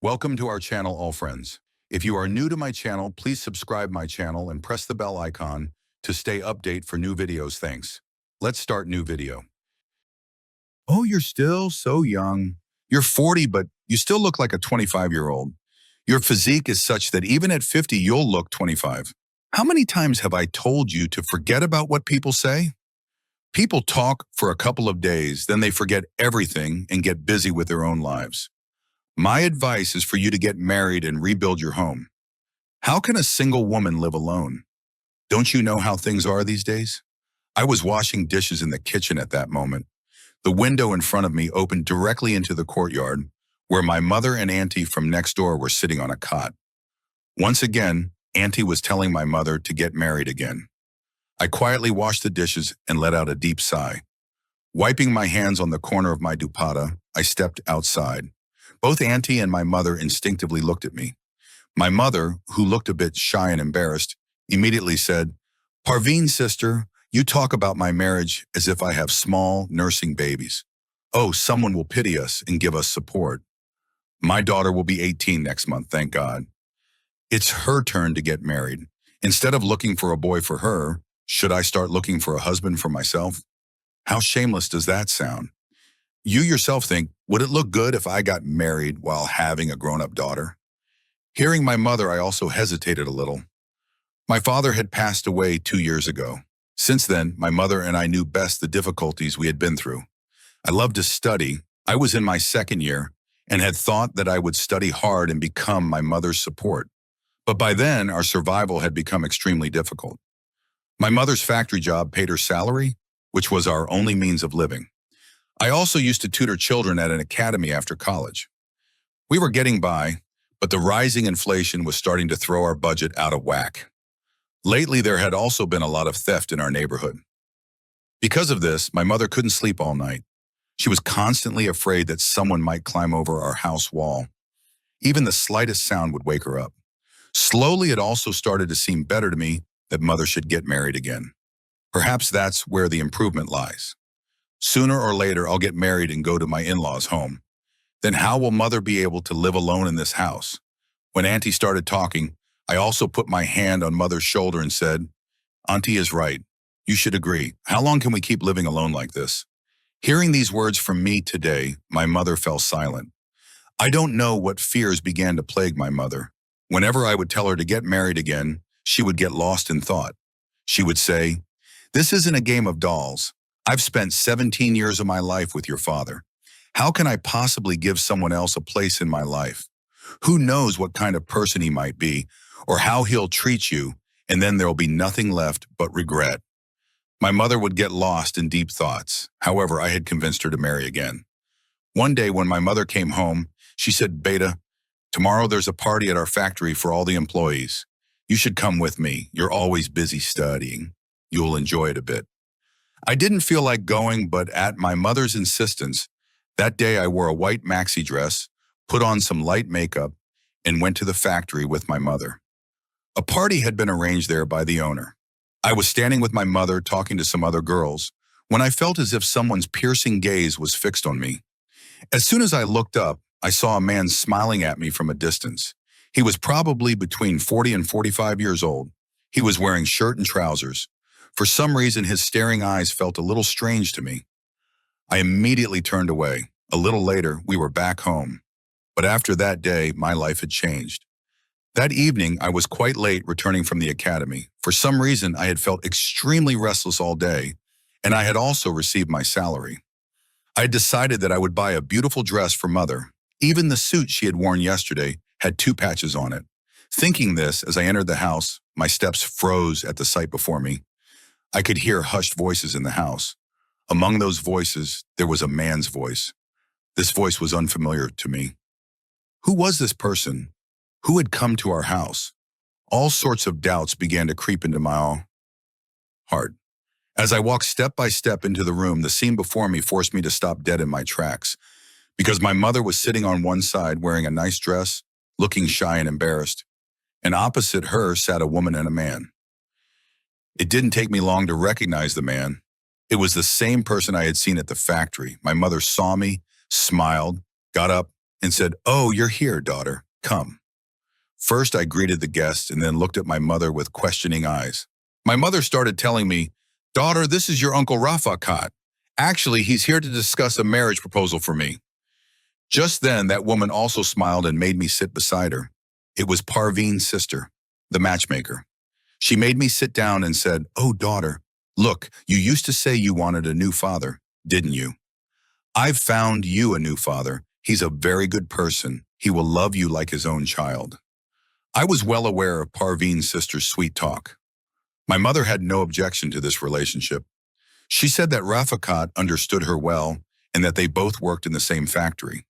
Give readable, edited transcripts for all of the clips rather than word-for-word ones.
Welcome to our channel, all friends. If you are new to my channel, please subscribe my channel and press the bell icon to stay update for new videos. Thanks. Let's start new video. Oh, you're still so young. You're 40, but you still look like a 25-year-old. Your physique is such that even at 50, you'll look 25. How many times have I told you to forget about what people say? People talk for a couple of days, then they forget everything and get busy with their own lives. My advice is for you to get married and rebuild your home. How can a single woman live alone? Don't you know how things are these days? I was washing dishes in the kitchen at that moment. The window in front of me opened directly into the courtyard, where my mother and auntie from next door were sitting on a cot. Once again, auntie was telling my mother to get married again. I quietly washed the dishes and let out a deep sigh. Wiping my hands on the corner of my dupatta, I stepped outside. Both auntie and my mother instinctively looked at me. My mother, who looked a bit shy and embarrassed, immediately said, "Parveen, sister, you talk about my marriage as if I have small, nursing babies. Oh, someone will pity us and give us support. My daughter will be 18 next month, thank God. It's her turn to get married. Instead of looking for a boy for her, should I start looking for a husband for myself? How shameless does that sound? You yourself think, would it look good if I got married while having a grown-up daughter?" Hearing my mother, I also hesitated a little. My father had passed away 2 years ago. Since then, my mother and I knew best the difficulties we had been through. I loved to study. I was in my second year and had thought that I would study hard and become my mother's support. But by then, our survival had become extremely difficult. My mother's factory job paid her salary, which was our only means of living. I also used to tutor children at an academy after college. We were getting by, but the rising inflation was starting to throw our budget out of whack. Lately, there had also been a lot of theft in our neighborhood. Because of this, my mother couldn't sleep all night. She was constantly afraid that someone might climb over our house wall. Even the slightest sound would wake her up. Slowly, it also started to seem better to me that mother should get married again. Perhaps that's where the improvement lies. Sooner or later, I'll get married and go to my in-laws' home. Then how will mother be able to live alone in this house? When auntie started talking, I also put my hand on mother's shoulder and said, "Auntie is right. You should agree. How long can we keep living alone like this?" Hearing these words from me today, my mother fell silent. I don't know what fears began to plague my mother. Whenever I would tell her to get married again, she would get lost in thought. She would say, "This isn't a game of dolls. I've spent 17 years of my life with your father. How can I possibly give someone else a place in my life? Who knows what kind of person he might be, or how he'll treat you, and then there'll be nothing left but regret." My mother would get lost in deep thoughts. However, I had convinced her to marry again. One day when my mother came home, she said, "Beta, tomorrow there's a party at our factory for all the employees. You should come with me. You're always busy studying. You'll enjoy it a bit." I didn't feel like going, but at my mother's insistence, that day I wore a white maxi dress, put on some light makeup, and went to the factory with my mother. A party had been arranged there by the owner. I was standing with my mother talking to some other girls when I felt as if someone's piercing gaze was fixed on me. As soon as I looked up, I saw a man smiling at me from a distance. He was probably between 40 and 45 years old. He was wearing shirt and trousers. For some reason, his staring eyes felt a little strange to me. I immediately turned away. A little later, we were back home. But after that day, my life had changed. That evening, I was quite late returning from the academy. For some reason, I had felt extremely restless all day, and I had also received my salary. I had decided that I would buy a beautiful dress for mother. Even the suit she had worn yesterday had 2 patches on it. Thinking this, as I entered the house, my steps froze at the sight before me. I could hear hushed voices in the house. Among those voices, there was a man's voice. This voice was unfamiliar to me. Who was this person? Who had come to our house? All sorts of doubts began to creep into my heart. As I walked step by step into the room, the scene before me forced me to stop dead in my tracks. Because my mother was sitting on one side wearing a nice dress, looking shy and embarrassed, and opposite her sat a woman and a man. It didn't take me long to recognize the man. It was the same person I had seen at the factory. My mother saw me, smiled, got up, and said, "Oh, you're here, daughter. Come." First, I greeted the guests and then looked at my mother with questioning eyes. My mother started telling me, "Daughter, this is your Uncle Rafakat. Actually, he's here to discuss a marriage proposal for me." Just then, that woman also smiled and made me sit beside her. It was Parveen's sister, the matchmaker. She made me sit down and said, "Oh, daughter, look, you used to say you wanted a new father, didn't you? I've found you a new father. He's a very good person. He will love you like his own child." I was well aware of Parveen's sister's sweet talk. My mother had no objection to this relationship. She said that Rafakat understood her well and that they both worked in the same factory.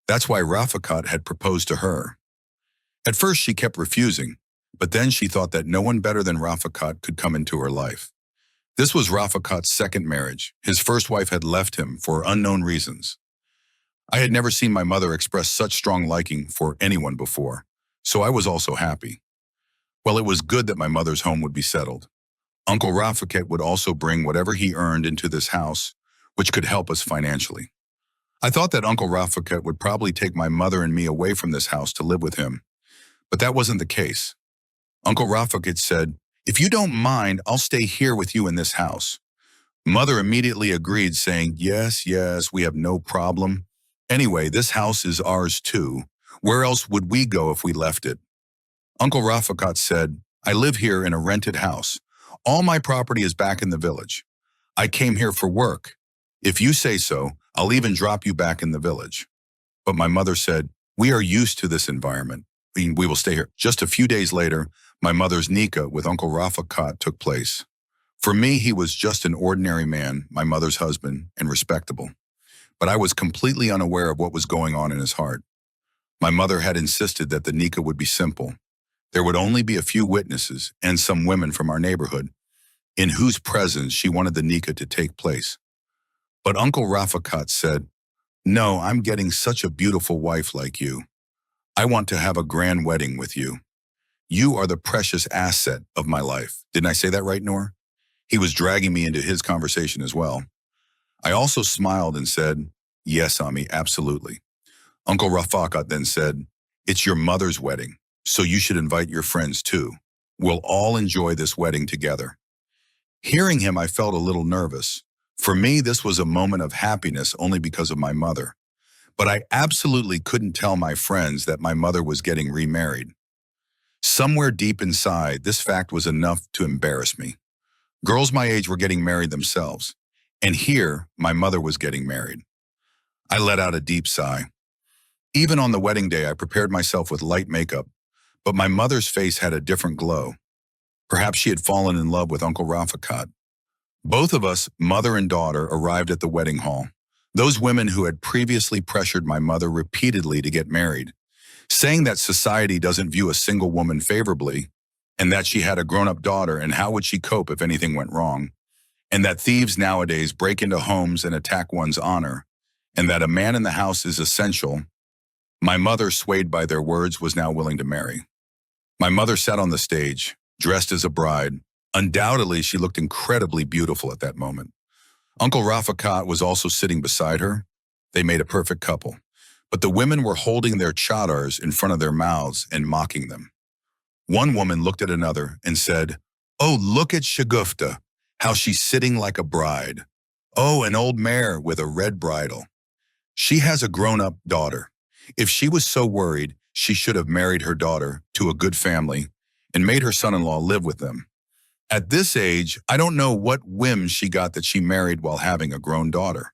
That's why Rafakat had proposed to her. At first she kept refusing, but then she thought that no one better than Rafakat could come into her life. This was Rafakat's second marriage. His first wife had left him for unknown reasons. I had never seen my mother express such strong liking for anyone before, so I was also happy. Well, it was good that my mother's home would be settled. Uncle Rafakat would also bring whatever he earned into this house, which could help us financially. I thought that Uncle Rafakat would probably take my mother and me away from this house to live with him, but that wasn't the case. Uncle Rafakat said, "If you don't mind, I'll stay here with you in this house." Mother immediately agreed, saying, "Yes, yes, we have no problem. Anyway, this house is ours too. Where else would we go if we left it?" Uncle Rafakat said, "I live here in a rented house. All my property is back in the village. I came here for work. If you say so, I'll even drop you back in the village." But my mother said, "We are used to this environment. We will stay here." Just a few days later, my mother's nikah with Uncle Rafakat took place. For me, he was just an ordinary man, my mother's husband, and respectable. But I was completely unaware of what was going on in his heart. My mother had insisted that the nikah would be simple. There would only be a few witnesses and some women from our neighborhood, in whose presence she wanted the nikah to take place. But Uncle Rafakat said, "No, I'm getting such a beautiful wife like you. I want to have a grand wedding with you. You are the precious asset of my life." Didn't I say that right, Noor? He was dragging me into his conversation as well. I also smiled and said, "Yes, Ami, absolutely." Uncle Rafakat then said, "It's your mother's wedding, so you should invite your friends too. We'll all enjoy this wedding together." Hearing him, I felt a little nervous. For me, this was a moment of happiness only because of my mother. But I absolutely couldn't tell my friends that my mother was getting remarried. Somewhere deep inside, this fact was enough to embarrass me. Girls my age were getting married themselves, and here, my mother was getting married. I let out a deep sigh. Even on the wedding day, I prepared myself with light makeup, but my mother's face had a different glow. Perhaps she had fallen in love with Uncle Rafakat. Both of us, mother and daughter, arrived at the wedding hall. Those women who had previously pressured my mother repeatedly to get married, saying that society doesn't view a single woman favorably, and that she had a grown-up daughter and how would she cope if anything went wrong, and that thieves nowadays break into homes and attack one's honor, and that a man in the house is essential. My mother, swayed by their words, was now willing to marry. My mother sat on the stage, dressed as a bride. Undoubtedly, she looked incredibly beautiful at that moment. Uncle Rafakat was also sitting beside her. They made a perfect couple. But the women were holding their chadars in front of their mouths and mocking them. One woman looked at another and said, "Oh, look at Shagufta, how she's sitting like a bride. Oh, an old mare with a red bridle. She has a grown-up daughter. If she was so worried, she should have married her daughter to a good family and made her son-in-law live with them. At this age, I don't know what whim she got that she married while having a grown daughter."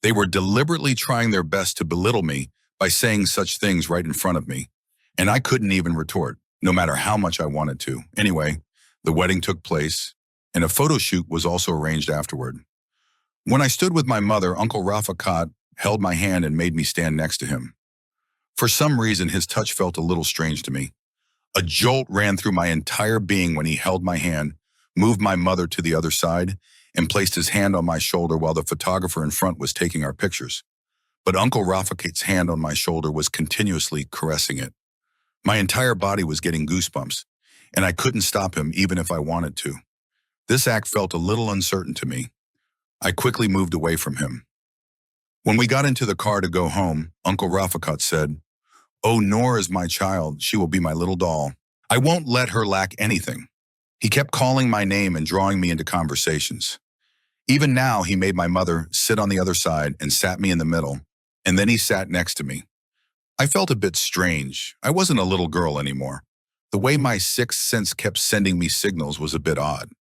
They were deliberately trying their best to belittle me by saying such things right in front of me, and I couldn't even retort, no matter how much I wanted to. Anyway, the wedding took place, and a photo shoot was also arranged afterward. When I stood with my mother, Uncle Rafakat held my hand and made me stand next to him. For some reason, his touch felt a little strange to me. A jolt ran through my entire being when he held my hand, moved my mother to the other side, and placed his hand on my shoulder while the photographer in front was taking our pictures. But Uncle Rafakat's hand on my shoulder was continuously caressing it. My entire body was getting goosebumps, and I couldn't stop him even if I wanted to. This act felt a little uncertain to me. I quickly moved away from him. When we got into the car to go home, Uncle Rafakat said, "Oh, Noor is my child. She will be my little doll. I won't let her lack anything." He kept calling my name and drawing me into conversations. Even now, he made my mother sit on the other side and sat me in the middle, and then he sat next to me. I felt a bit strange. I wasn't a little girl anymore. The way my sixth sense kept sending me signals was a bit odd.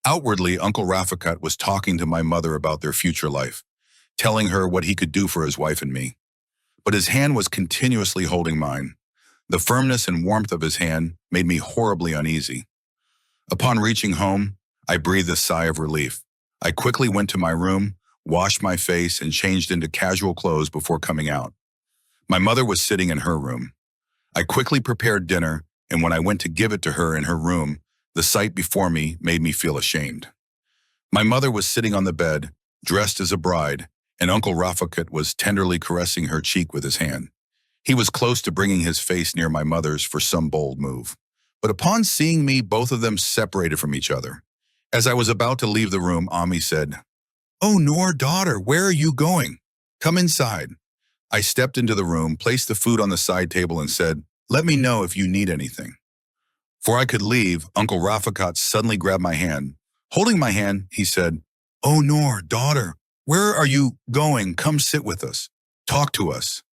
Outwardly, Uncle Rafikat was talking to my mother about their future life, telling her what he could do for his wife and me. But his hand was continuously holding mine. The firmness and warmth of his hand made me horribly uneasy. Upon reaching home, I breathed a sigh of relief. I quickly went to my room, washed my face, and changed into casual clothes before coming out. My mother was sitting in her room. I quickly prepared dinner, and when I went to give it to her in her room, the sight before me made me feel ashamed. My mother was sitting on the bed, dressed as a bride, and Uncle Rafikat was tenderly caressing her cheek with his hand. He was close to bringing his face near my mother's for some bold move. But upon seeing me, both of them separated from each other. As I was about to leave the room, Ami said, "Oh, Noor, daughter, where are you going? Come inside." I stepped into the room, placed the food on the side table, and said, "Let me know if you need anything." Before I could leave, Uncle Rafikat suddenly grabbed my hand. Holding my hand, he said, "Oh, Noor, daughter, where are you going? Come sit with us. Talk to us."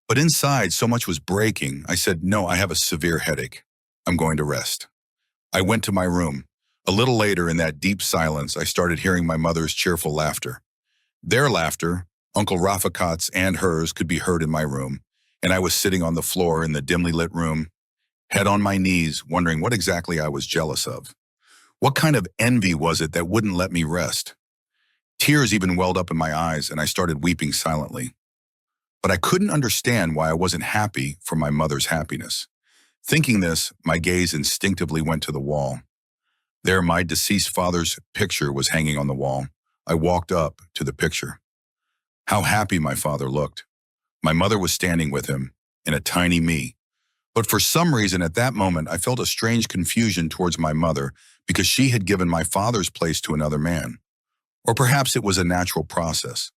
But inside, so much was breaking. I said, "No, I have a severe headache. I'm going to rest." I went to my room. A little later, in that deep silence, I started hearing my mother's cheerful laughter. Their laughter, Uncle Rafikat's and hers, could be heard in my room, and I was sitting on the floor in the dimly lit room, head on my knees, wondering what exactly I was jealous of. What kind of envy was it that wouldn't let me rest? Tears even welled up in my eyes, and I started weeping silently. But I couldn't understand why I wasn't happy for my mother's happiness. Thinking this, my gaze instinctively went to the wall. There, my deceased father's picture was hanging on the wall. I walked up to the picture. How happy my father looked. My mother was standing with him, in a tiny me. But for some reason at that moment, I felt a strange confusion towards my mother because she had given my father's place to another man. Or perhaps it was a natural process.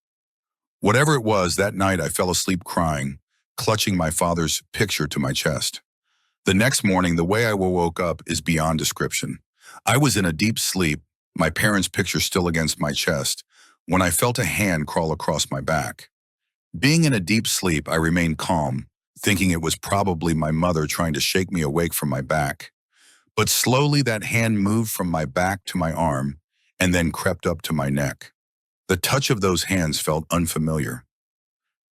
Whatever it was, that night I fell asleep crying, clutching my father's picture to my chest. The next morning, the way I woke up is beyond description. I was in a deep sleep, my parents' picture still against my chest, when I felt a hand crawl across my back. Being in a deep sleep, I remained calm, thinking it was probably my mother trying to shake me awake from my back. But slowly that hand moved from my back to my arm and then crept up to my neck. The touch of those hands felt unfamiliar.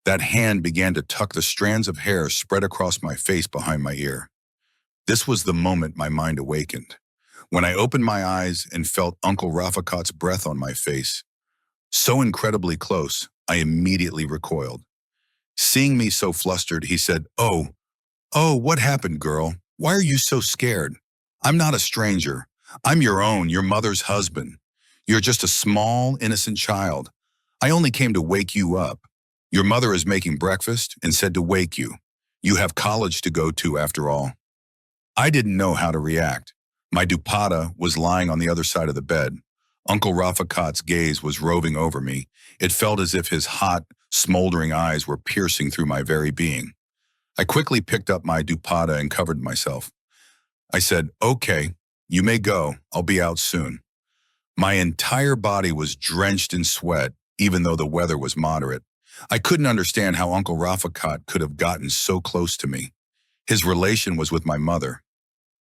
That hand began to tuck the strands of hair spread across my face behind my ear. This was the moment my mind awakened. When I opened my eyes and felt Uncle Rafikat's breath on my face, so incredibly close, I immediately recoiled. Seeing me so flustered, he said, "Oh, what happened, girl? Why are you so scared? I'm not a stranger. I'm your own, your mother's husband. You're just a small, innocent child. I only came to wake you up. Your mother is making breakfast and said to wake you. You have college to go to after all." I didn't know how to react. My dupatta was lying on the other side of the bed. Uncle Rafikat's gaze was roving over me. It felt as if his hot, smoldering eyes were piercing through my very being. I quickly picked up my dupatta and covered myself. I said, "Okay, you may go. I'll be out soon." My entire body was drenched in sweat, even though the weather was moderate. I couldn't understand how Uncle Rafikat could have gotten so close to me. His relation was with my mother.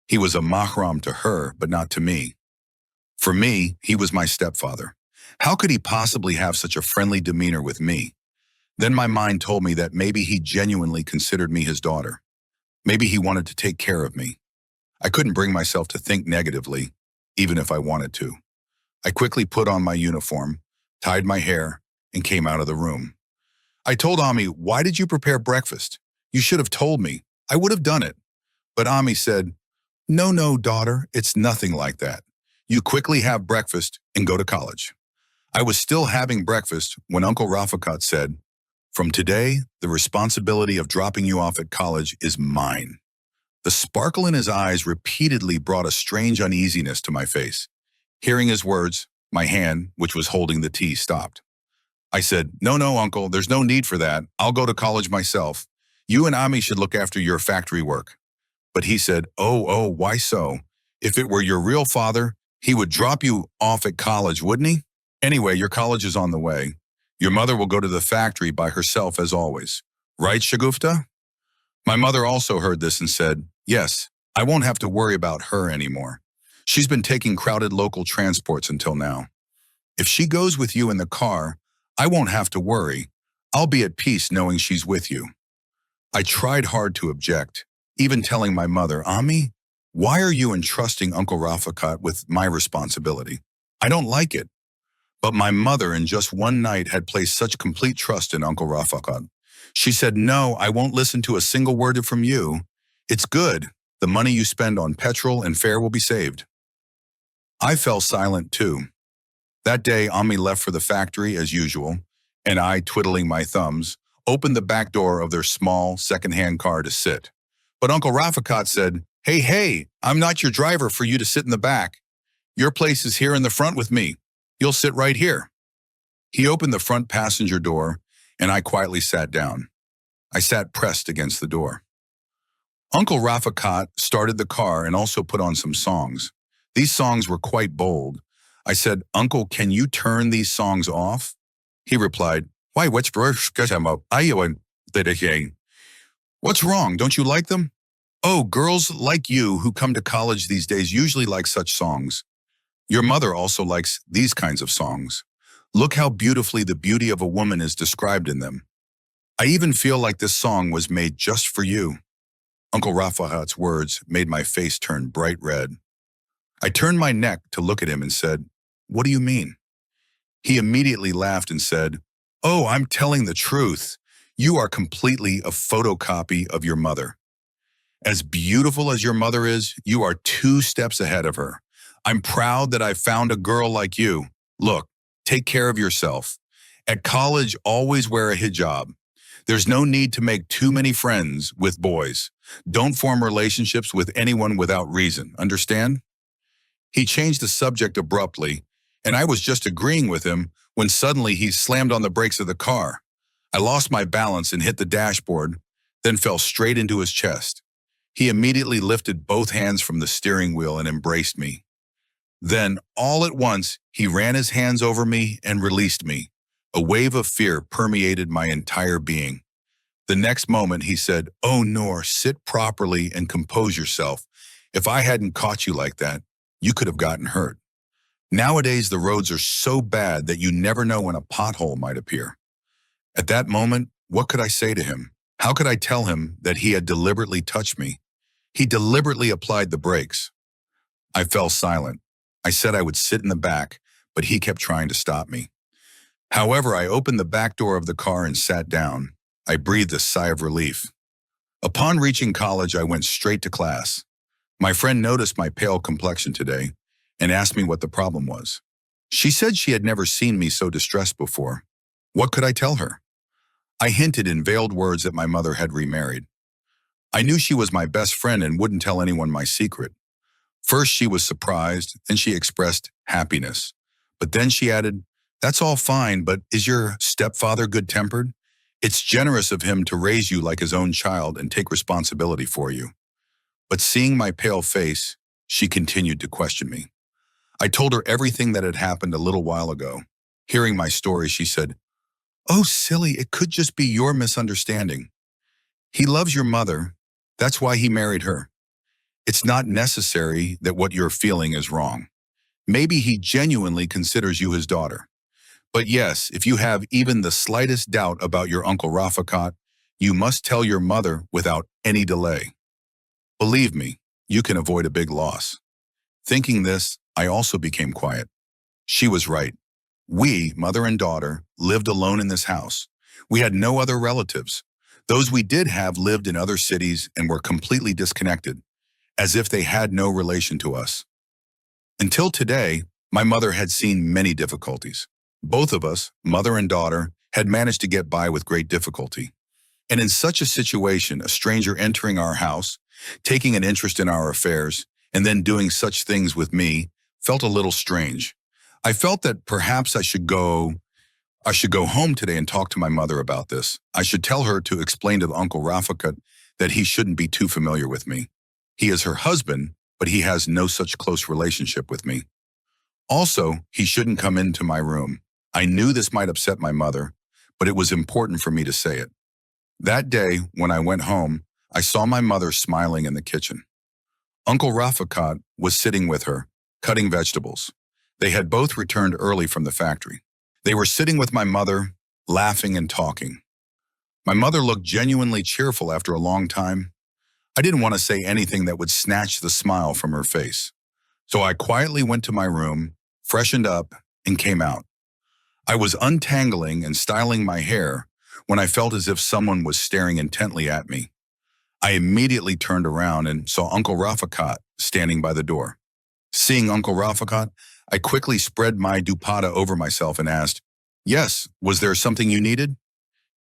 He was a mahram to her, but not to me. For me, he was my stepfather. How could he possibly have such a friendly demeanor with me? Then my mind told me that maybe he genuinely considered me his daughter. Maybe he wanted to take care of me. I couldn't bring myself to think negatively, even if I wanted to. I quickly put on my uniform, tied my hair, and came out of the room. I told Ami, "Why did you prepare breakfast? You should have told me. I would have done it." But Ami said, No, daughter, it's nothing like that. You quickly have breakfast and go to college." I was still having breakfast when Uncle Rafikat said, "From today, the responsibility of dropping you off at college is mine." The sparkle in his eyes repeatedly brought a strange uneasiness to my face. Hearing his words, my hand, which was holding the tea, stopped. I said, no, uncle, there's no need for that. I'll go to college myself. You and Ami should look after your factory work. But he said, oh, why so? If it were your real father, he would drop you off at college, wouldn't he? Anyway, your college is on the way. Your mother will go to the factory by herself as always. Right, Shagufta? My mother also heard this and said, yes, I won't have to worry about her anymore. She's been taking crowded local transports until now. If she goes with you in the car, I won't have to worry. I'll be at peace knowing she's with you. I tried hard to object, even telling my mother, Ami, why are you entrusting Uncle Rafiqat with my responsibility? I don't like it. But my mother in just one night had placed such complete trust in Uncle Rafiqat. She said, no, I won't listen to a single word from you. It's good. The money you spend on petrol and fare will be saved. I fell silent too. That day, Ami left for the factory as usual, and I, twiddling my thumbs, opened the back door of their small, second-hand car to sit. But Uncle Rafiqat said, hey, I'm not your driver for you to sit in the back. Your place is here in the front with me. You'll sit right here. He opened the front passenger door, and I quietly sat down. I sat pressed against the door. Uncle Rafiqat started the car and also put on some songs. These songs were quite bold. I said, Uncle, can you turn these songs off? He replied, why, what's wrong? Don't you like them? Oh, girls like you who come to college these days usually like such songs. Your mother also likes these kinds of songs. Look how beautifully the beauty of a woman is described in them. I even feel like this song was made just for you. Uncle Rafiqat's words made my face turn bright red. I turned my neck to look at him and said, what do you mean? He immediately laughed and said, oh, I'm telling the truth. You are completely a photocopy of your mother. As beautiful as your mother is, you are 2 steps ahead of her. I'm proud that I found a girl like you. Look, take care of yourself. At college, always wear a hijab. There's no need to make too many friends with boys. Don't form relationships with anyone without reason, understand? He changed the subject abruptly, and I was just agreeing with him when suddenly he slammed on the brakes of the car. I lost my balance and hit the dashboard, then fell straight into his chest. He immediately lifted both hands from the steering wheel and embraced me. Then, all at once, he ran his hands over me and released me. A wave of fear permeated my entire being. The next moment, he said, oh, Noor, sit properly and compose yourself. If I hadn't caught you like that, you could have gotten hurt. Nowadays, the roads are so bad that you never know when a pothole might appear. At that moment, what could I say to him? How could I tell him that he had deliberately touched me? He deliberately applied the brakes. I fell silent. I said I would sit in the back, but he kept trying to stop me. However, I opened the back door of the car and sat down. I breathed a sigh of relief. Upon reaching college, I went straight to class. My friend noticed my pale complexion today and asked me what the problem was. She said she had never seen me so distressed before. What could I tell her? I hinted in veiled words that my mother had remarried. I knew she was my best friend and wouldn't tell anyone my secret. First, she was surprised, and she expressed happiness. But then she added, that's all fine, but is your stepfather good-tempered? It's generous of him to raise you like his own child and take responsibility for you. But seeing my pale face, she continued to question me. I told her everything that had happened a little while ago. Hearing my story, she said, oh, silly, it could just be your misunderstanding. He loves your mother. That's why he married her. It's not necessary that what you're feeling is wrong. Maybe he genuinely considers you his daughter. But yes, if you have even the slightest doubt about your Uncle Rafiqat, you must tell your mother without any delay. Believe me, you can avoid a big loss. Thinking this, I also became quiet. She was right. We, mother and daughter, lived alone in this house. We had no other relatives. Those we did have lived in other cities and were completely disconnected, as if they had no relation to us. Until today, my mother had seen many difficulties. Both of us, mother and daughter, had managed to get by with great difficulty. And in such a situation, a stranger entering our house, taking an interest in our affairs, and then doing such things with me, felt a little strange. I felt that perhaps I should go I should go home today and talk to my mother about this. I should tell her to explain to Uncle Rafakat that he shouldn't be too familiar with me. He is her husband, but he has no such close relationship with me. Also, he shouldn't come into my room. I knew this might upset my mother, but it was important for me to say it. That day, when I went home, I saw my mother smiling in the kitchen. Uncle Rafakat was sitting with her, cutting vegetables. They had both returned early from the factory. They were sitting with my mother, laughing and talking. My mother looked genuinely cheerful after a long time. I didn't want to say anything that would snatch the smile from her face. So I quietly went to my room, freshened up, and came out. I was untangling and styling my hair when I felt as if someone was staring intently at me. I immediately turned around and saw Uncle Rafakat standing by the door. Seeing Uncle Rafakat, I quickly spread my dupatta over myself and asked, "Yes, was there something you needed?"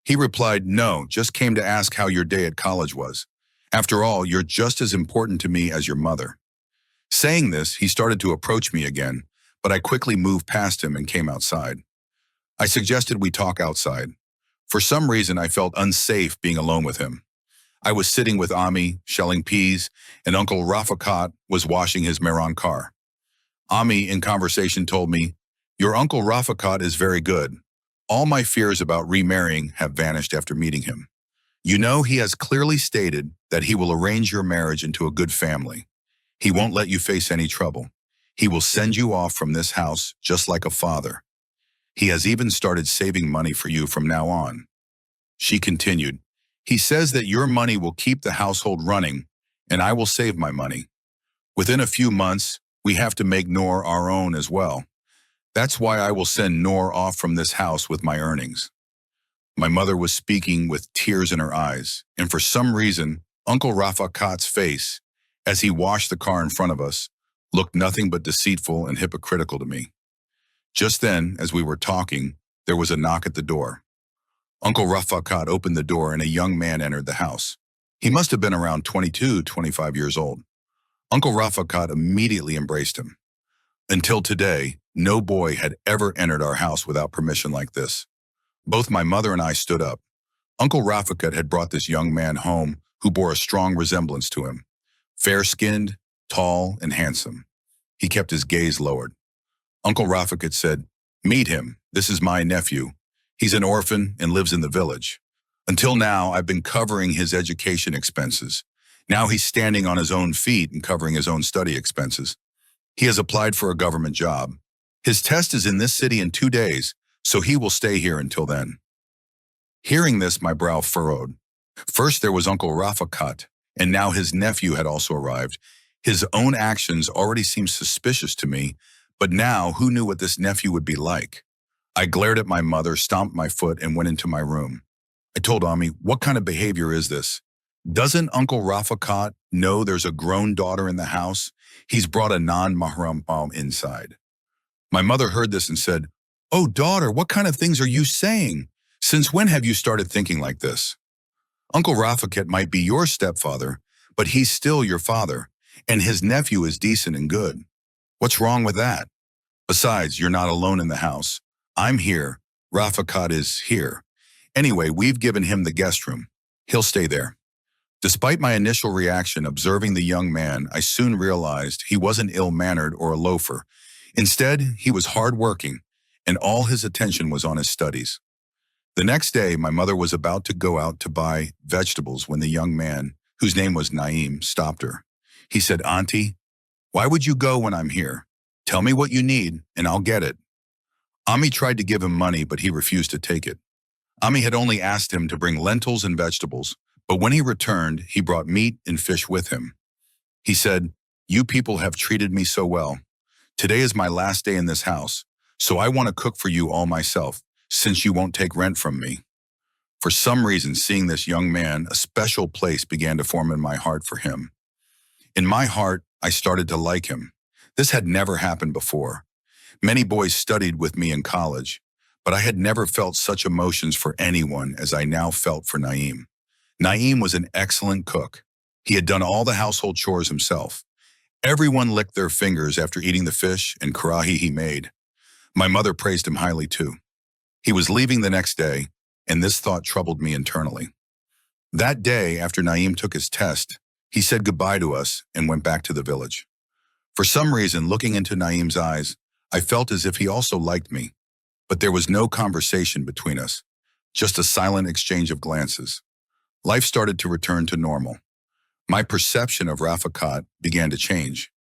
He replied, "No, just came to ask how your day at college was. After all, you're just as important to me as your mother." Saying this, he started to approach me again, but I quickly moved past him and came outside. I suggested we talk outside. For some reason, I felt unsafe being alone with him. I was sitting with Ami, shelling peas, and Uncle Rafakat was washing his Meron car. Ami, in conversation, told me, "Your Uncle Rafakat is very good. All my fears about remarrying have vanished after meeting him. You know, he has clearly stated that he will arrange your marriage into a good family. He won't let you face any trouble. He will send you off from this house just like a father. He has even started saving money for you from now on." She continued, "He says that your money will keep the household running, and I will save my money. Within a few months, we have to make Noor our own as well. That's why I will send Noor off from this house with my earnings." My mother was speaking with tears in her eyes, and for some reason, Uncle Rafakat's face, as he washed the car in front of us, looked nothing but deceitful and hypocritical to me. Just then, as we were talking, there was a knock at the door. Uncle Rafakat opened the door and a young man entered the house. He must have been around 22, 25 years old. Uncle Rafakat immediately embraced him. Until today, no boy had ever entered our house without permission like this. Both my mother and I stood up. Uncle Rafakat had brought this young man home who bore a strong resemblance to him. Fair-skinned, tall, and handsome. He kept his gaze lowered. Uncle Rafakat said, "Meet him. This is my nephew. He's an orphan and lives in the village. Until now, I've been covering his education expenses. Now he's standing on his own feet and covering his own study expenses. He has applied for a government job. His test is in this city in 2 days, so he will stay here until then." Hearing this, my brow furrowed. First there was Uncle Rafakat, and now his nephew had also arrived. His own actions already seemed suspicious to me, but now who knew what this nephew would be like? I glared at my mother, stomped my foot, and went into my room. I told Ami, "What kind of behavior is this? Doesn't Uncle Rafakat know there's a grown daughter in the house? He's brought a non-mahram baum inside." My mother heard this and said, "Oh, daughter, what kind of things are you saying? Since when have you started thinking like this? Uncle Rafakat might be your stepfather, but he's still your father, and his nephew is decent and good. What's wrong with that? Besides, you're not alone in the house. I'm here. Rafakat is here. Anyway, we've given him the guest room. He'll stay there." Despite my initial reaction observing the young man, I soon realized he wasn't ill-mannered or a loafer. Instead, he was hard-working, and all his attention was on his studies. The next day, my mother was about to go out to buy vegetables when the young man, whose name was Naim, stopped her. He said, "Auntie, why would you go when I'm here? Tell me what you need, and I'll get it." Ami tried to give him money, but he refused to take it. Ami had only asked him to bring lentils and vegetables, but when he returned, he brought meat and fish with him. He said, "You people have treated me so well. Today is my last day in this house, so I want to cook for you all myself, since you won't take rent from me." For some reason, seeing this young man, a special place began to form in my heart for him. In my heart, I started to like him. This had never happened before. Many boys studied with me in college, but I had never felt such emotions for anyone as I now felt for Naim. Naim was an excellent cook. He had done all the household chores himself. Everyone licked their fingers after eating the fish and karahi he made. My mother praised him highly too. He was leaving the next day, and this thought troubled me internally. That day, after Naeem took his test, he said goodbye to us and went back to the village. For some reason, looking into Naeem's eyes, I felt as if he also liked me, but there was no conversation between us, just a silent exchange of glances. Life started to return to normal. My perception of Rafaqat began to change.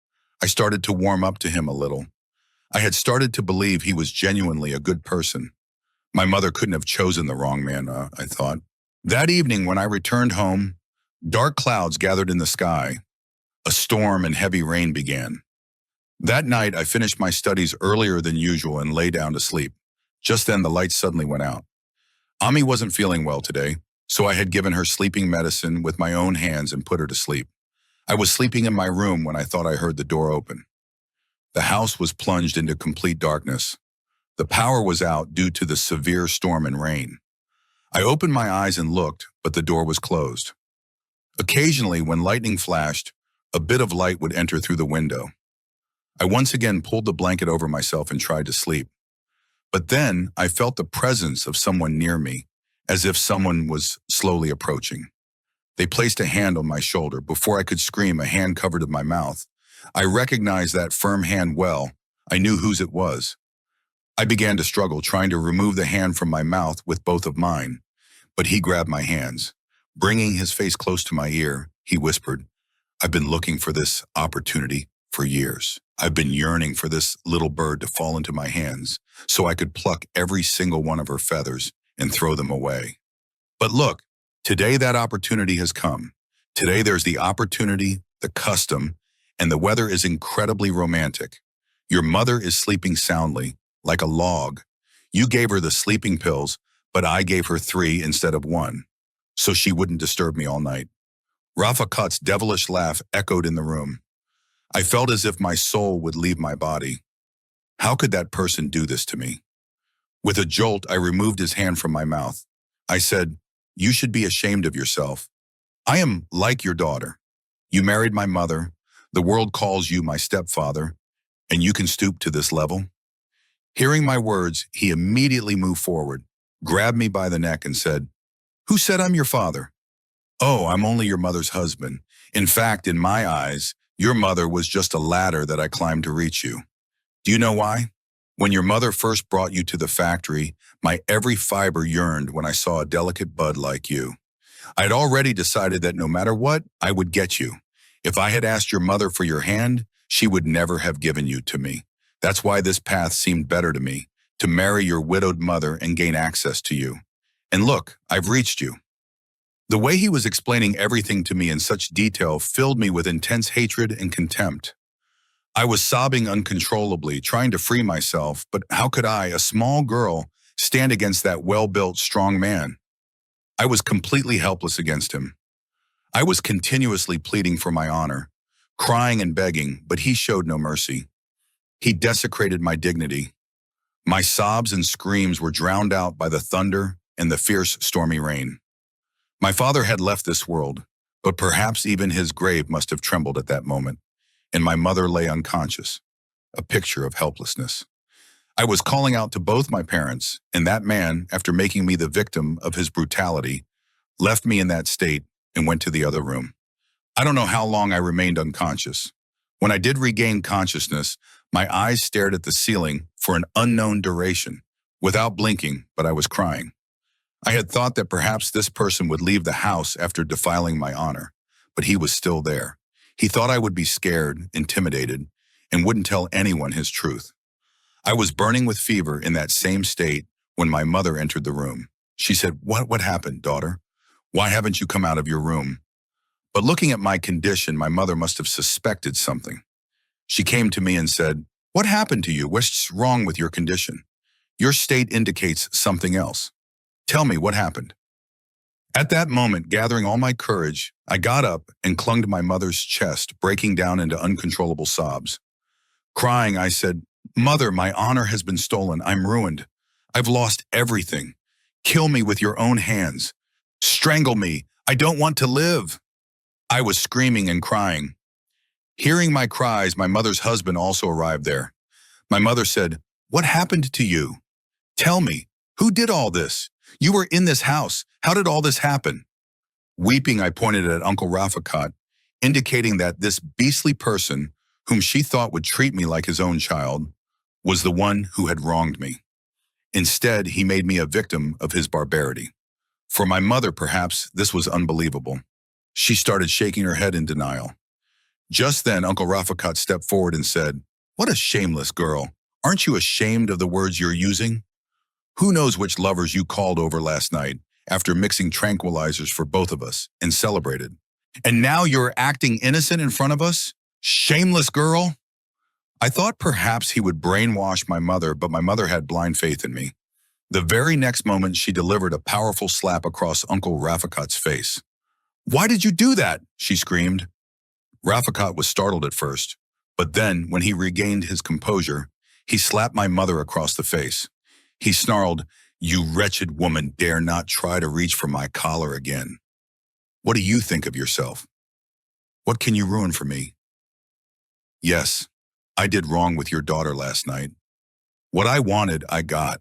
I started to warm up to him a little. I had started to believe he was genuinely a good person. My mother couldn't have chosen the wrong man, I thought. That evening, when I returned home, dark clouds gathered in the sky. A storm and heavy rain began. That night, I finished my studies earlier than usual and lay down to sleep. Just then, the lights suddenly went out. Ami wasn't feeling well today, so I had given her sleeping medicine with my own hands and put her to sleep. I was sleeping in my room when I thought I heard the door open. The house was plunged into complete darkness. The power was out due to the severe storm and rain. I opened my eyes and looked, but the door was closed. Occasionally, when lightning flashed, a bit of light would enter through the window. I once again pulled the blanket over myself and tried to sleep. But then I felt the presence of someone near me, as if someone was slowly approaching. They placed a hand on my shoulder. Before I could scream, a hand covered my mouth. I recognized that firm hand well. I knew whose it was. I began to struggle, trying to remove the hand from my mouth with both of mine, but he grabbed my hands. Bringing his face close to my ear, he whispered, "I've been looking for this opportunity for years. I've been yearning for this little bird to fall into my hands so I could pluck every single one of her feathers and throw them away. But look, today that opportunity has come. Today there's the opportunity, the custom, and the weather is incredibly romantic. Your mother is sleeping soundly, like a log. You gave her the sleeping pills, but I gave her 3 instead of 1, so she wouldn't disturb me all night." Rafaqat's devilish laugh echoed in the room. I felt as if my soul would leave my body. How could that person do this to me? With a jolt, I removed his hand from my mouth. I said, "You should be ashamed of yourself. I am like your daughter. You married my mother. The world calls you my stepfather, and you can stoop to this level?" Hearing my words, he immediately moved forward, grabbed me by the neck and said, "Who said I'm your father?" "Oh, I'm only your mother's husband. In fact, in my eyes, your mother was just a ladder that I climbed to reach you. Do you know why? When your mother first brought you to the factory, my every fiber yearned when I saw a delicate bud like you. I had already decided that no matter what, I would get you. If I had asked your mother for your hand, she would never have given you to me. That's why this path seemed better to me, to marry your widowed mother and gain access to you. And look, I've reached you." The way he was explaining everything to me in such detail filled me with intense hatred and contempt. I was sobbing uncontrollably, trying to free myself, but how could I, a small girl, stand against that well-built, strong man? I was completely helpless against him. I was continuously pleading for my honor, crying and begging, but he showed no mercy. He desecrated my dignity. My sobs and screams were drowned out by the thunder and the fierce, stormy rain. My father had left this world, but perhaps even his grave must have trembled at that moment, and my mother lay unconscious, a picture of helplessness. I was calling out to both my parents, and that man, after making me the victim of his brutality, left me in that state and went to the other room. I don't know how long I remained unconscious. When I did regain consciousness, my eyes stared at the ceiling for an unknown duration, without blinking, but I was crying. I had thought that perhaps this person would leave the house after defiling my honor, but he was still there. He thought I would be scared, intimidated, and wouldn't tell anyone his truth. I was burning with fever in that same state when my mother entered the room. She said, What happened, daughter? Why haven't you come out of your room?" But looking at my condition, my mother must have suspected something. She came to me and said, "What happened to you? What's wrong with your condition? Your state indicates something else. Tell me what happened." At that moment, gathering all my courage, I got up and clung to my mother's chest, breaking down into uncontrollable sobs. Crying, I said, "Mother, my honor has been stolen. I'm ruined. I've lost everything. Kill me with your own hands. Strangle me. I don't want to live." I was screaming and crying. Hearing my cries, my mother's husband also arrived there. My mother said, "What happened to you? Tell me, Who did all this? You were in this house. How did all this happen? Weeping, I pointed at Uncle Rafikat, indicating that this beastly person, whom she thought would treat me like his own child, was the one who had wronged me. Instead, he made me a victim of his barbarity. For my mother, perhaps, this was unbelievable. She started shaking her head in denial. Just then, Uncle Rafikat stepped forward and said, "What a shameless girl. Aren't you ashamed of the words you're using? Who knows which lovers you called over last night after mixing tranquilizers for both of us and celebrated? And now you're acting innocent in front of us? Shameless girl!" I thought perhaps he would brainwash my mother, but my mother had blind faith in me. The very next moment, she delivered a powerful slap across Uncle Rafikat's face. "Why did you do that?" she screamed. Rafikat was startled at first, but then, when he regained his composure, he slapped my mother across the face. He snarled, "You wretched woman, dare not try to reach for my collar again. What do you think of yourself? What can you ruin for me? Yes, I did wrong with your daughter last night. What I wanted, I got.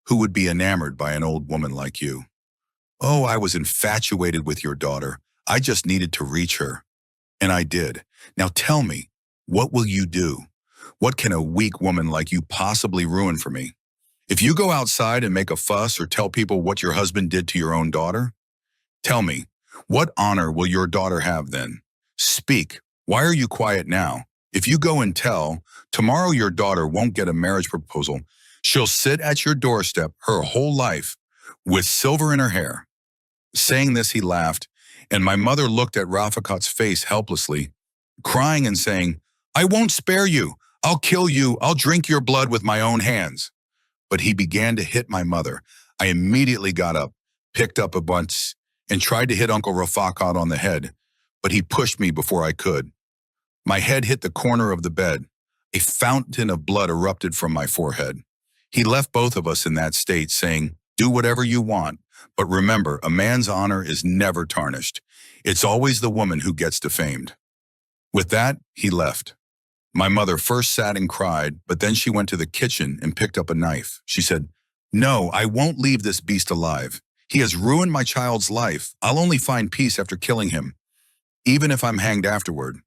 Who would be enamored by an old woman like you? Oh, I was infatuated with your daughter. I just needed to reach her. And I did. Now tell me, what will you do? What can a weak woman like you possibly ruin for me? If you go outside and make a fuss or tell people what your husband did to your own daughter, tell me, what honor will your daughter have then? Speak. Why are you quiet now? If you go and tell, tomorrow your daughter won't get a marriage proposal. She'll sit at your doorstep her whole life with silver in her hair." Saying this, he laughed, and my mother looked at Rafikat's face helplessly, crying and saying, "I won't spare you. I'll kill you. I'll drink your blood with my own hands." But he began to hit my mother. I immediately got up, picked up a bunch, and tried to hit Uncle Rafikat on the head, but he pushed me before I could. My head hit the corner of the bed. A fountain of blood erupted from my forehead. He left both of us in that state, saying, "Do whatever you want, but remember, a man's honor is never tarnished. It's always the woman who gets defamed." With that, he left. My mother first sat and cried, but then she went to the kitchen and picked up a knife. She said, "No, I won't leave this beast alive. He has ruined my child's life. I'll only find peace after killing him, even if I'm hanged afterward."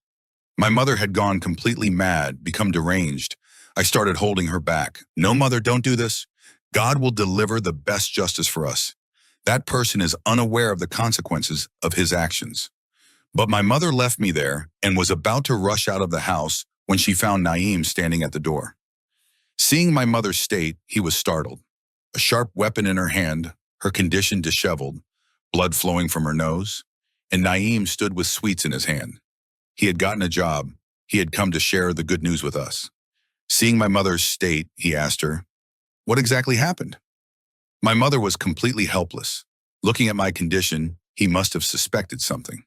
My mother had gone completely mad, become deranged. I started holding her back. "No, mother, don't do this. God will deliver the best justice for us. That person is unaware of the consequences of his actions." But my mother left me there and was about to rush out of the house when she found Naeem standing at the door. Seeing my mother's state, he was startled. A sharp weapon in her hand, her condition disheveled, blood flowing from her nose, and Naeem stood with sweets in his hand. He had gotten a job. He had come to share the good news with us. Seeing my mother's state, he asked her, "What exactly happened?" My mother was completely helpless. Looking at my condition, he must have suspected something.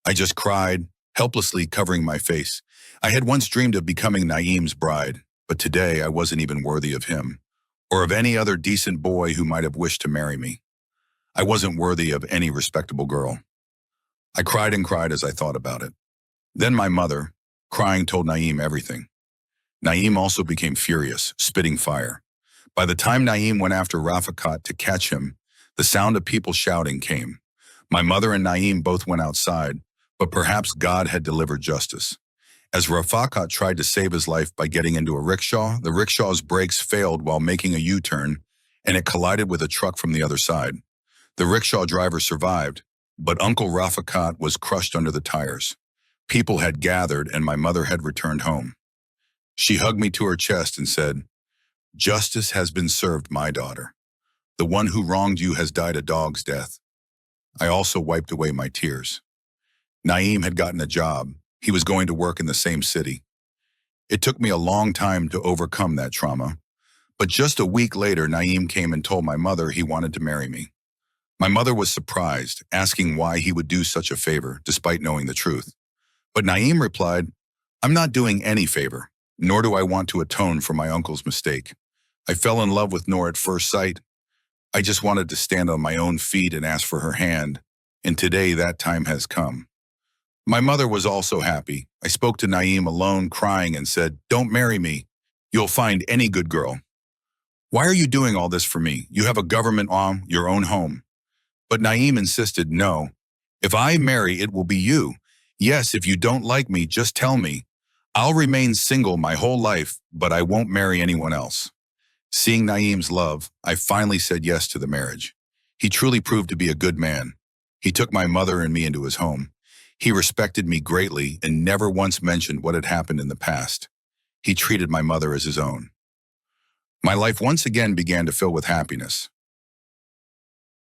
I just cried, helplessly covering my face. I had once dreamed of becoming Naeem's bride, but today I wasn't even worthy of him, or of any other decent boy who might have wished to marry me. I wasn't worthy of any respectable girl. I cried and cried as I thought about it. Then my mother, crying, told Naeem everything. Naeem also became furious, spitting fire. By the time Naeem went after Rafikat to catch him, the sound of people shouting came. My mother and Naeem both went outside, but perhaps God had delivered justice. As Rafikat tried to save his life by getting into a rickshaw, the rickshaw's brakes failed while making a U-turn, and it collided with a truck from the other side. The rickshaw driver survived, but Uncle Rafikat was crushed under the tires. People had gathered, and my mother had returned home. She hugged me to her chest and said, "Justice has been served, my daughter. The one who wronged you has died a dog's death." I also wiped away my tears. Naeem had gotten a job. He was going to work in the same city. It took me a long time to overcome that trauma, but just a week later, Naeem came and told my mother he wanted to marry me. My mother was surprised, asking why he would do such a favor, despite knowing the truth. But Naeem replied, "I'm not doing any favor, nor do I want to atone for my uncle's mistake. I fell in love with Noor at first sight. I just wanted to stand on my own feet and ask for her hand, and today that time has come." My mother was also happy. I spoke to Naeem alone, crying, and said, "Don't marry me. You'll find any good girl." Why are you doing all this for me? You have a government on your own home. But Naeem insisted, no. If I marry, it will be you. Yes, if you don't like me, just tell me. I'll remain single my whole life, but I won't marry anyone else. Seeing Naeem's love, I finally said yes to the marriage. He truly proved to be a good man. He took my mother and me into his home. He respected me greatly and never once mentioned what had happened in the past. He treated my mother as his own. My life once again began to fill with happiness.